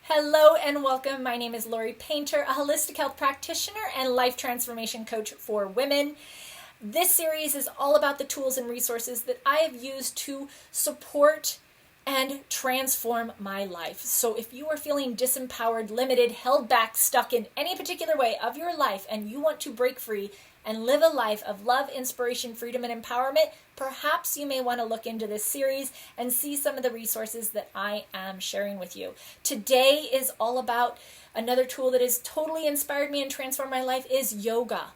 Hello and welcome. My name is Lori Painter, a holistic health practitioner and life transformation coach for women. This series is all about the tools and resources that I have used to support and transform my life. So if you are feeling disempowered, limited, held back, stuck in any particular way of your life, and you want to break free and live a life of love, inspiration, freedom, and empowerment, perhaps you may want to look into this series and see some of the resources that I am sharing with you. Today is all about another tool that has totally inspired me and transformed my life is yoga.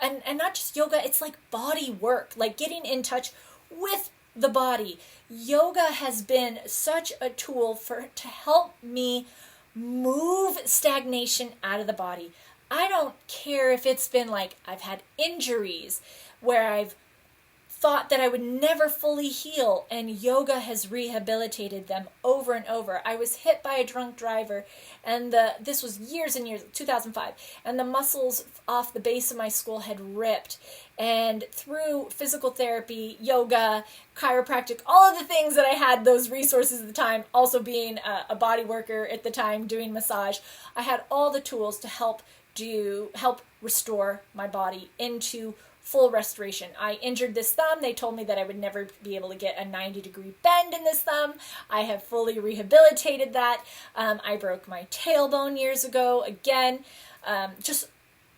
And not just yoga, it's like body work, like getting in touch with the body. Yoga has been such a tool to help me move stagnation out of the body. I don't care if it's been like I've had injuries where I've thought that I would never fully heal, and yoga has rehabilitated them over and over. I was hit by a drunk driver, and this was years and years, 2005, and the muscles off the base of my skull had ripped. And through physical therapy, yoga, chiropractic, all of the things that I had, those resources at the time, also being a body worker at the time, doing massage, I had all the tools to help restore my body into full restoration. I injured this thumb. They told me that I would never be able to get a 90-degree bend in this thumb. I have fully rehabilitated that. I broke my tailbone years ago. Again, just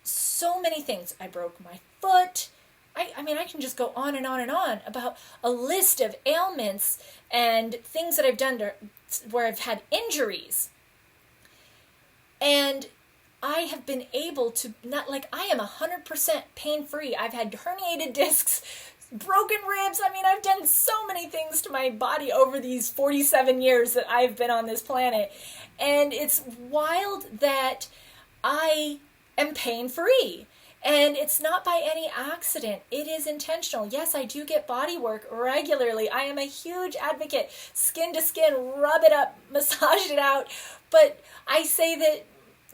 so many things. I broke my foot. I mean, I can just go on and on and on about a list of ailments and things that I've done where I've had injuries. And I have been able to, I am 100% pain-free. I've had herniated discs, broken ribs. I mean, I've done so many things to my body over these 47 years that I've been on this planet. And it's wild that I am pain-free. And it's not by any accident. It is intentional. Yes, I do get body work regularly. I am a huge advocate. Skin to skin, rub it up, massage it out. But I say that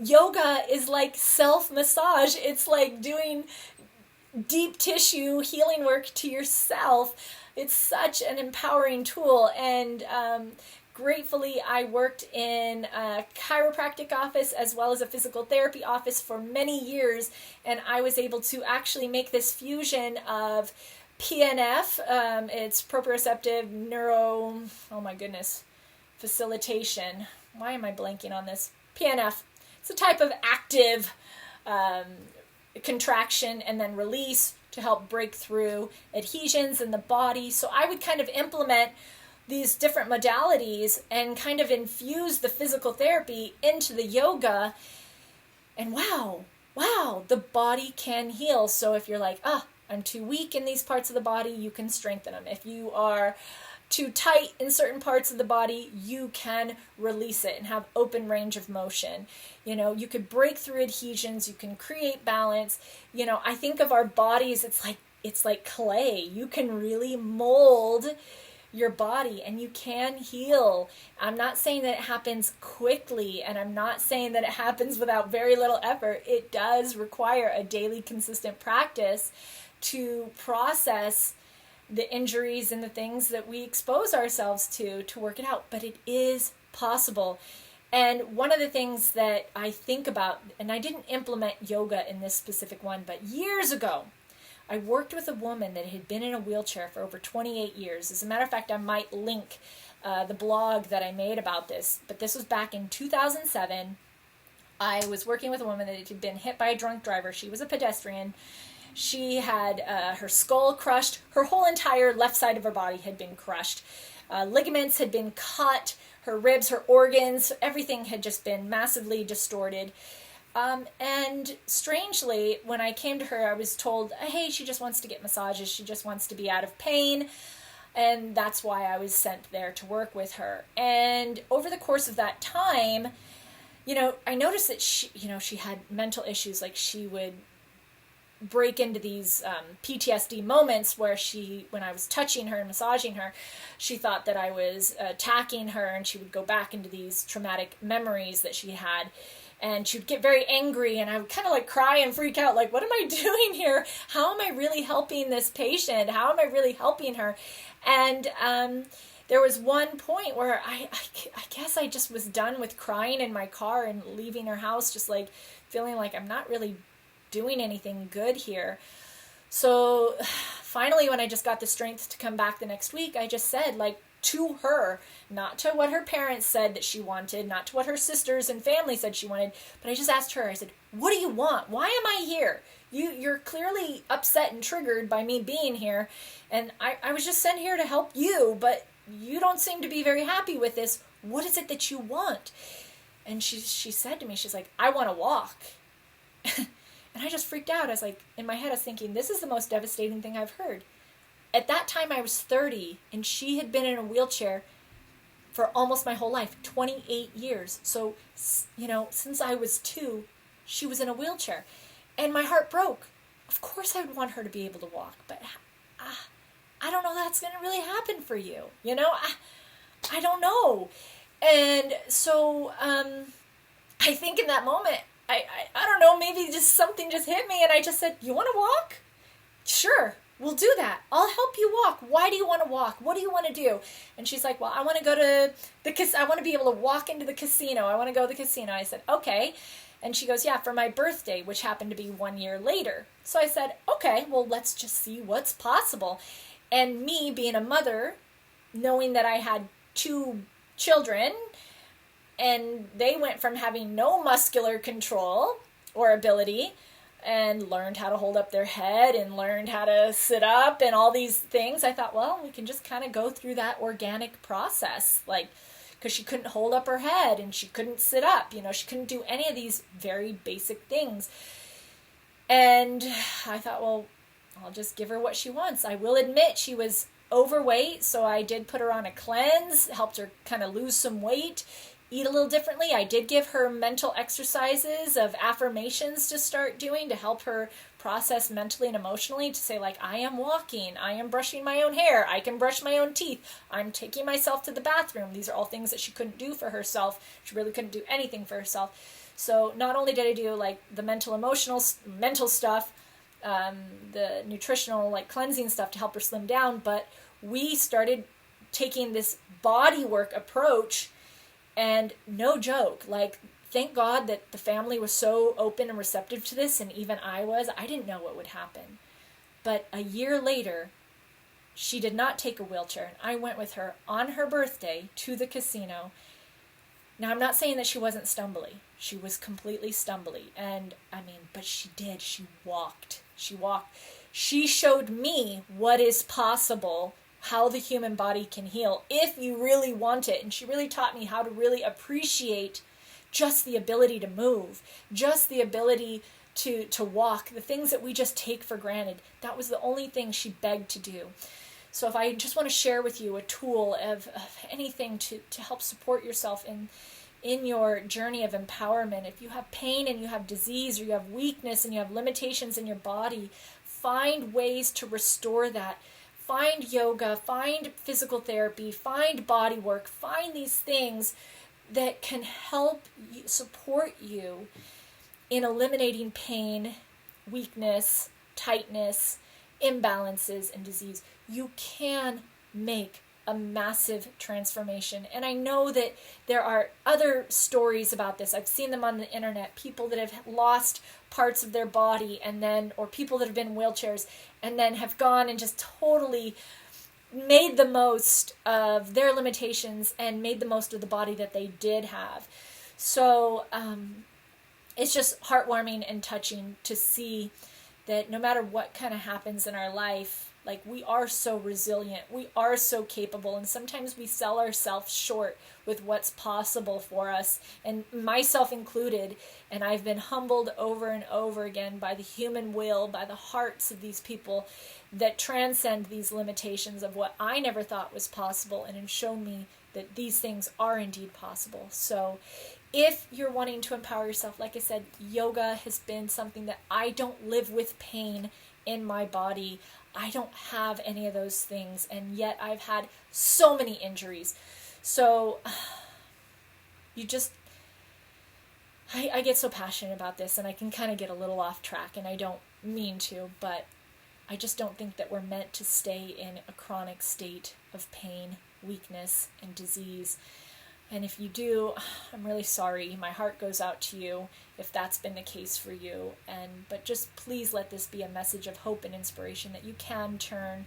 yoga is like self-massage. It's like doing deep tissue healing work to yourself. It's such an empowering tool. And gratefully, I worked in a chiropractic office as well as a physical therapy office for many years. And I was able to actually make this fusion of PNF, it's proprioceptive neuro, facilitation. Why am I blanking on this? PNF. It's a type of active contraction and then release to help break through adhesions in the body. So I would kind of implement these different modalities and kind of infuse the physical therapy into the yoga. And wow, the body can heal. So if you're like, I'm too weak in these parts of the body, you can strengthen them. If you are too tight in certain parts of the body, you can release it and have open range of motion. You could break through adhesions, you can create balance. I think of our bodies, it's like clay. You can really mold your body and you can heal. I'm not saying that it happens quickly, and I'm not saying that it happens without very little effort. It does require a daily consistent practice to process the injuries and the things that we expose ourselves to work it out, but it is possible. And one of the things that I think about, and I didn't implement yoga in this specific one, but years ago, I worked with a woman that had been in a wheelchair for over 28 years. As a matter of fact, I might link the blog that I made about this, but this was back in 2007. I was working with a woman that had been hit by a drunk driver. She was a pedestrian. She had her skull crushed. Her whole entire left side of her body had been crushed. Ligaments had been cut. Her ribs, her organs, everything had just been massively distorted. And strangely, when I came to her, I was told, hey, she just wants to get massages. She just wants to be out of pain. And that's why I was sent there to work with her. And over the course of that time, I noticed that she had mental issues. Like she would break into these PTSD moments where when I was touching her and massaging her, she thought that I was attacking her, and she would go back into these traumatic memories that she had. And she would get very angry, and I would kind of like cry and freak out, like, what am I doing here? How am I really helping this patient? How am I really helping her? And there was one point where I guess I just was done with crying in my car and leaving her house, just like feeling like I'm not really doing anything good here. So finally, when I just got the strength to come back the next week, I just said, like, to her, not to what her parents said that she wanted, not to what her sisters and family said she wanted, but I just asked her, I said, what do you want? Why am I here? You're clearly upset and triggered by me being here, and I was just sent here to help you, but you don't seem to be very happy with this. What is it that you want? And she said to me, she's like, I want to walk. And I just freaked out. I was like, in my head, I was thinking, this is the most devastating thing I've heard. At that time, I was 30, and she had been in a wheelchair for almost my whole life, 28 years. So, since I was 2, she was in a wheelchair. And my heart broke. Of course I would want her to be able to walk, but I don't know that's going to really happen for you. I don't know. And so I think in that moment, I don't know, maybe just something just hit me, and I just said, you want to walk? Sure, we'll do that. I'll help you walk. Why do you want to walk? What do you want to do? And she's like, well, I want to go to I want to be able to walk into the casino. I want to go to the casino. I said, okay. And she goes, yeah, for my birthday, which happened to be 1 year later. So I said, okay, well, let's just see what's possible. And me being a mother, knowing that I had 2 children, and they went from having no muscular control or ability and learned how to hold up their head and learned how to sit up and all these things. I thought, well, we can just kind of go through that organic process, because she couldn't hold up her head and she couldn't sit up. She couldn't do any of these very basic things. And I thought, well, I'll just give her what she wants. I will admit she was overweight, so I did put her on a cleanse, helped her kind of lose some weight, eat a little differently. I did give her mental exercises of affirmations to start doing to help her process mentally and emotionally, to say, like, I am walking, I am brushing my own hair, I can brush my own teeth, I'm taking myself to the bathroom. These are all things that she couldn't do for herself. She really couldn't do anything for herself. So not only did I do like the mental stuff, the nutritional, like, cleansing stuff to help her slim down, but we started taking this bodywork approach. And no joke, like, thank God that the family was so open and receptive to this, and even I was. I didn't know what would happen. But a year later, she did not take a wheelchair, and I went with her on her birthday to the casino. Now, I'm not saying that she wasn't stumbly. She was completely stumbly. And, but she did. She walked. She showed me what is possible, how the human body can heal if you really want it. And she really taught me how to really appreciate just the ability to move, just the ability to walk, the things that we just take for granted. That was the only thing she begged to do. So if I just want to share with you a tool of anything to help support yourself in your journey of empowerment, if you have pain and you have disease, or you have weakness and you have limitations in your body, find ways to restore that. Find yoga, find physical therapy, find body work, find these things that can help support you in eliminating pain, weakness, tightness, imbalances, and disease. You can make a massive transformation. And I know that there are other stories about this. I've seen them on the internet. People that have lost parts of their body, or people that have been in wheelchairs and then have gone and just totally made the most of their limitations and made the most of the body that they did have. So it's just heartwarming and touching to see that no matter what kind of happens in our life, like, we are so resilient, we are so capable, and sometimes we sell ourselves short with what's possible for us, and myself included. And I've been humbled over and over again by the human will, by the hearts of these people that transcend these limitations of what I never thought was possible, and have shown me that these things are indeed possible. So if you're wanting to empower yourself, like I said, yoga has been something that I don't live with pain in my body. I don't have any of those things, and yet I've had so many injuries. So I get so passionate about this, and I can kind of get a little off track, and I don't mean to, but I just don't think that we're meant to stay in a chronic state of pain weakness and disease. And if you do, I'm really sorry. My heart goes out to you if that's been the case for you. But just please let this be a message of hope and inspiration that you can turn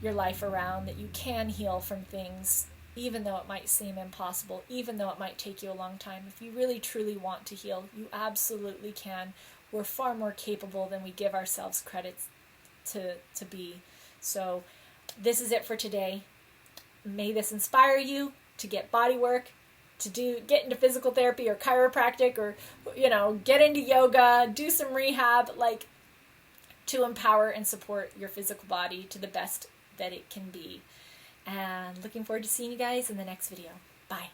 your life around, that you can heal from things, even though it might seem impossible, even though it might take you a long time. If you really truly want to heal, you absolutely can. We're far more capable than we give ourselves credit to be. So this is it for today. May this inspire you to get body work, to get into physical therapy or chiropractic, or get into yoga, do some rehab, to empower and support your physical body to the best that it can be. And looking forward to seeing you guys in the next video. Bye.